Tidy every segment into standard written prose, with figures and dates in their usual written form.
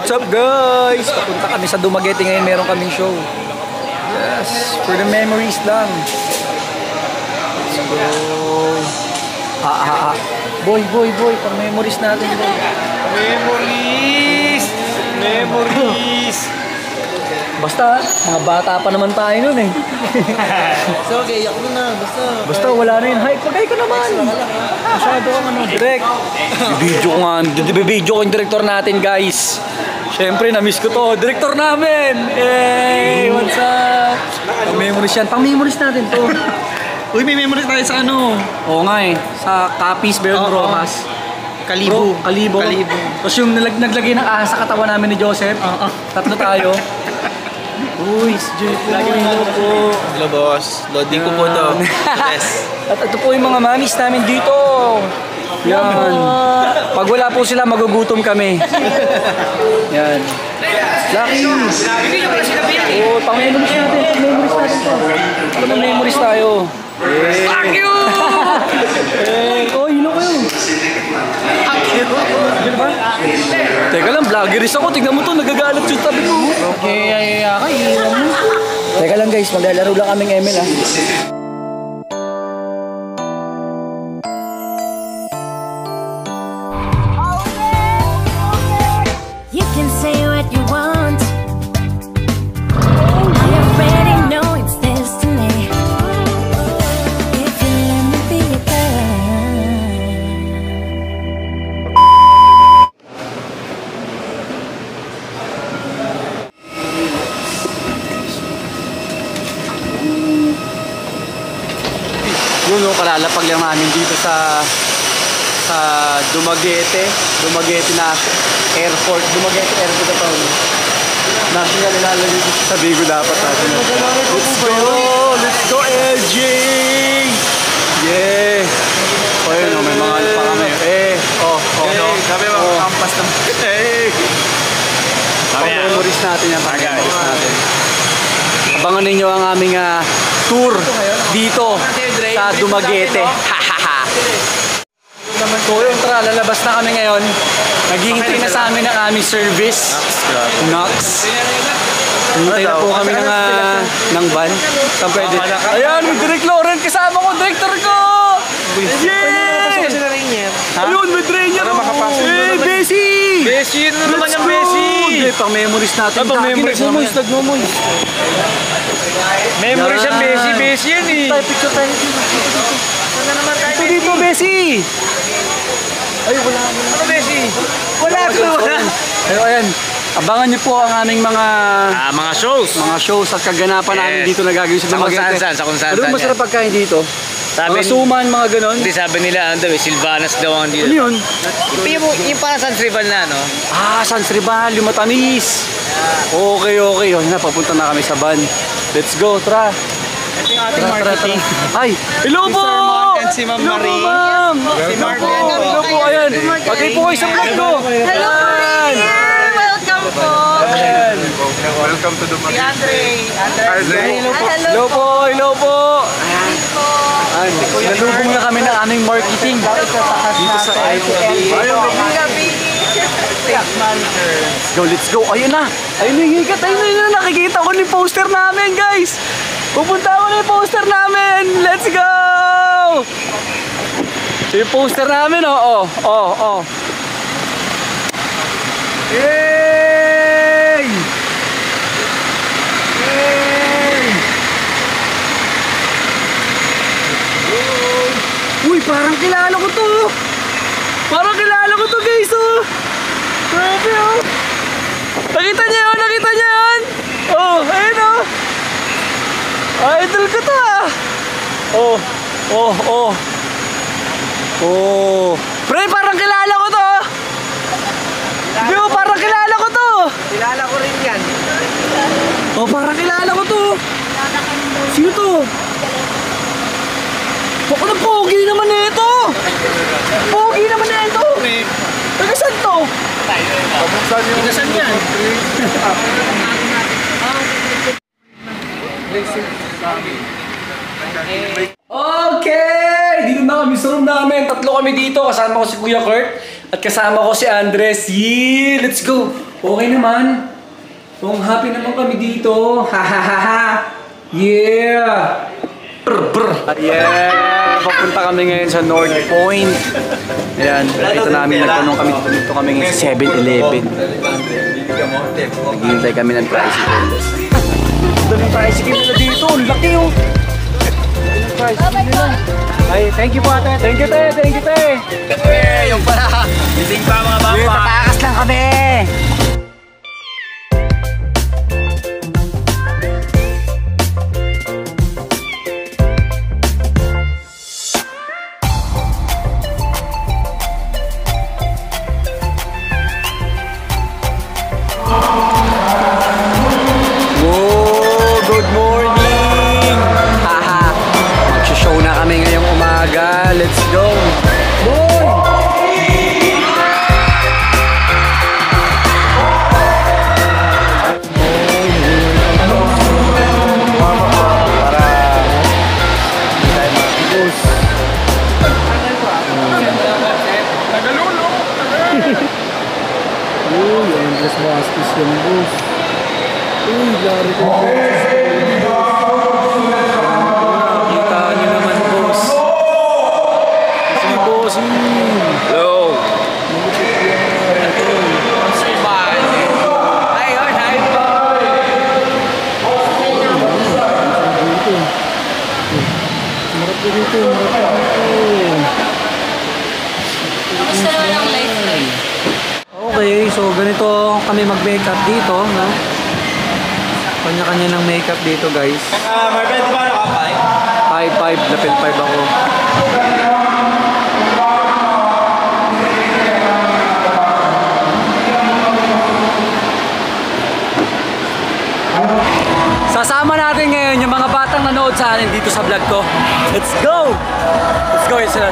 what's up guys? Papunta kami sa Dumaguete ngayon, meron kaming show. Yes, for the memories lang. Let's go. Boy, pang memories natin boy. Memories. Basta, mga bata pa naman tayo nun eh. So, okay, yak mo na. Basta wala na yun. Hi, pagay ka naman. Masyado kang ano, direct. Bibidyo ko yung director natin, guys. Siyempre, na-miss ko to. Director namin! Hey, what's up? Pang-memories yan. Pang-memories natin to. Uy, may memories tayo sa ano? Oo nga eh. Sa Capiz, Bayon Rojas. Kalibo. Tapos yung naglagay ng ahas sa katawan namin ni Joseph. Tatlo tayo. Uy, si Jeffrey. Hello po. Hello, boss. Loading ko po to. Yes. At ito po yung mga mamis namin dito. Yan. Pag wala po sila, magugutom kami. Yan. Lucky. Oo, pang-memories natin. Pang-memories natin to. Ano na memories tayo? Fuck you! Oh, hilo kayo. Diba? Teka lang, vloggeris ako. Tignan mo to, nagagalit yung tabi ko. Okay, Teka lang guys, maglalaro lang kaming ML ah. You can say what you want. I already know it's destiny. If you let me be your girl. Yun o, kalalapag lang namin dito sa Dumaguete na airport. Dumaguete airport na taon. National ilalagay dito sa Bigo dapat natin. Let's go LG! Yeah! O yun o, may mga ano pa kami. Sabi mo, kampas na. Memories natin yan. Memories natin. Abangan ninyo ang aming tour dito sa Dumaguete. So yun, tara, lalabas na kami ngayon. Naghihintay na sa amin ang aming service. Knox. Hintay na po kami ng van. Saan pwede? Ayan, may Direk Lauren kasama ko, director ko! Yeah! Ayun, may Drainer! Hey, Bessie! Bessie, ano naman yung Bessie? Pang memories natin. Pang memories naman. Nagmumoys. Memories yung Bessie yan eh. Picture tayo. Ito dito, Bessie! Ay, wala. Ano Bessie? Wala. Pero ayan, abangan niyo po ang aming mga shows at kaganapan namin dito na gagawin sa Dumaguete. Sa kung saan. Ano masarap pagkain dito? Mga suman, mga ganon. Hindi, sabi nila, Silvanas daw ang dito. Ano yun? Yung para San Tribal na, no? San Tribal, yung matamis. Okay. Yun na, papunta na kami sa van. Let's go, tara. Ito yung ating marketing. Ay, hello po! Si Ma'am Marie. Ma'am! Si Marvin. Hello po, ayan. Pagay po kayo sa vlog ko. Hello po rin! Welcome po! Welcome to Dumaguete. Hello po! Nalubong na kami ng aming marketing dito sa Let's go! Ayun na yung higat! Ayun na, nakikita ko ni poster namin guys! Pupunta ako na yung poster namin! Let's go! Yung poster namin Yay! Uy, parang kilala ko to! Guys Grabe Nakita niyo yun? Ayun idol ko to Pre, parang kilala ko to! Parang kilala ko to! Kilala ko rin yan. Parang kilala ko to! Sino to? Bako na pogi naman na ito! Taga saan to? Taga saan yan? Okay! Dito na kami sa room namin. Tatlo kami dito. Kasama ko si Kuya Kurt. At kasama ko si Andres. Yeah! Let's go! Okay naman. Kung happy naman kami dito. Ha ha ha ha. Yeah! Brr, brr. Yeah! Papunta kami ngayon sa North Point. Ayan, dito namin nagtanong kami. Dito kami ngayon sa 7-Eleven. Naghihintay kami ng tricycle. Ito yung tricycle nila dito. Laki yung... Ay, thank you po ate. Thank you te. Thank you te. Yung pala. Gising pa mga bapa. Tatakas lang kami. Let's go! Boy! Uy, endless bastos yung bus. Uy, lari ko. Hello. Okay, so ganito kami mag-makeup dito, no? Kanya-kanya ng makeup dito, guys. Marvel, di ba naka 5-5, lapel 5 ako. Sasama natin ngayon yung mga batang nanood sa akin dito sa vlog ko. Let's go! Let's go! Sila.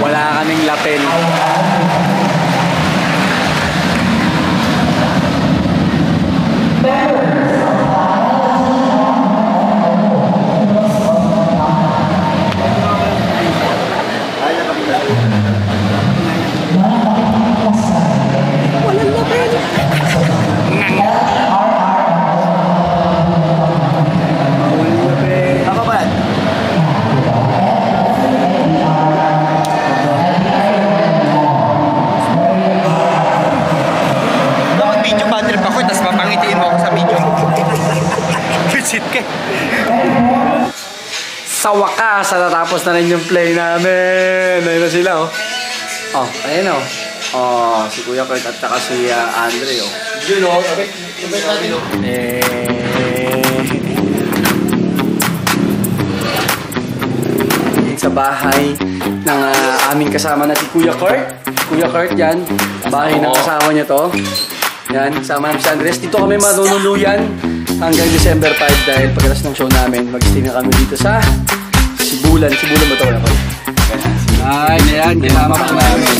Wala kaming lapel. Sa wakas, natapos na rin yung play namin. Ayun na sila, oh. Oh, ayun, oh. Oh, si Kuya Kurt at saka si Andre, oh. Yun, oh. Sa bahay ng aming kasama na si Kuya Kurt. Kuya Kurt, yan. Bahay ng kasama niya to. Yan, kasama namin si Andres. Dito kami manunuluyan hanggang December 5 dahil pagkatapos ng show namin, mag-stay na kami dito sa Sibulan. Sibulan ba ito? Ay, yan. Kasama po namin.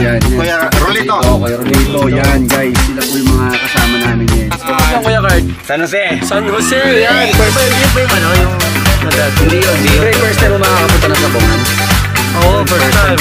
Yan. Kuya Rolito. Kuya Rolito. Yan, guys. Sila po yung mga kasama namin ngayon. Saan Kuya Kurt? San Jose. San Jose. Yan. First time mo makakapunta na sa Bongan? Oo, first time.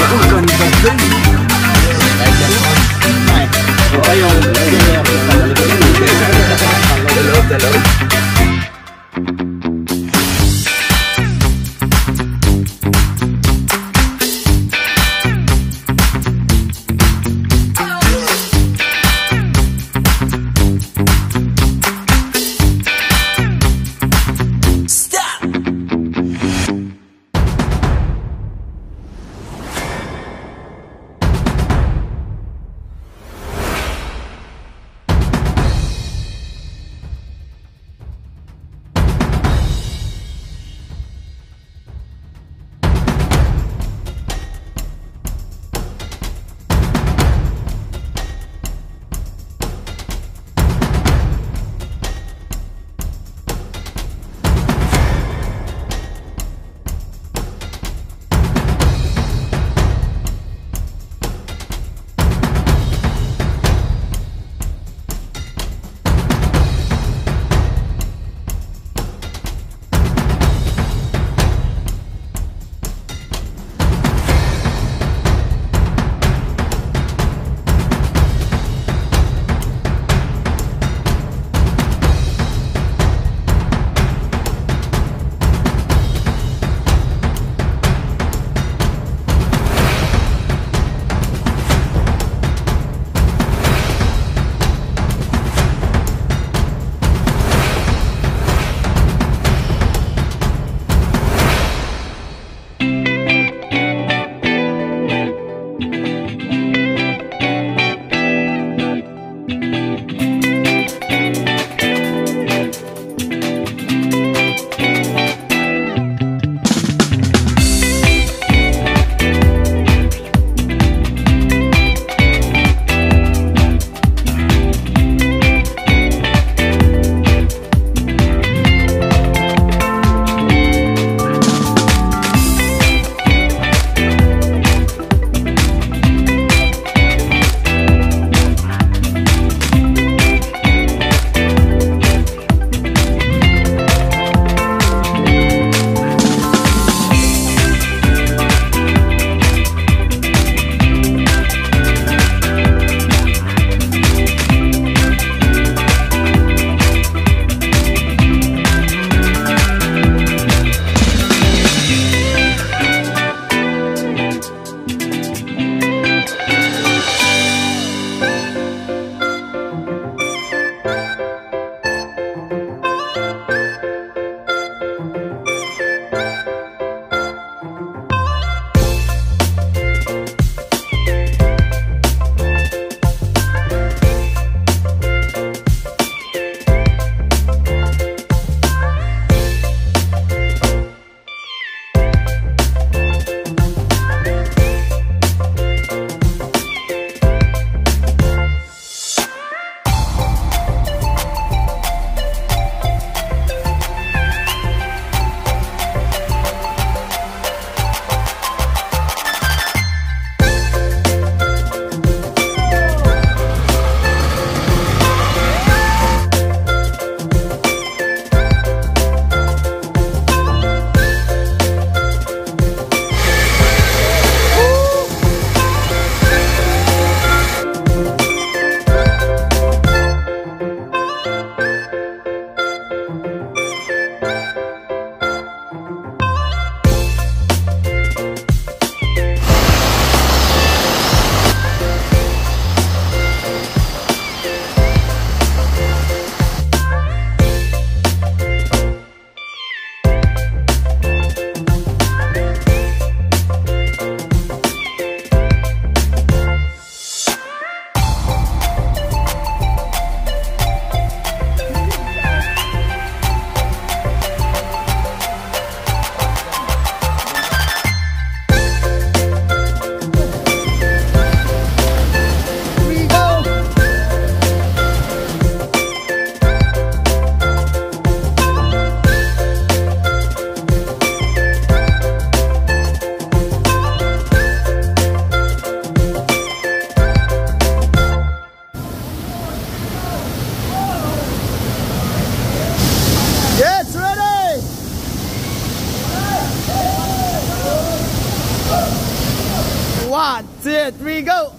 1, 2, 3, go!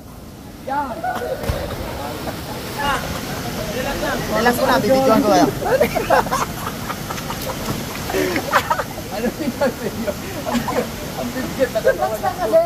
Relax mo na, bibidyoan ko kayo. Ano yung video? Ang bibigyan na kasi.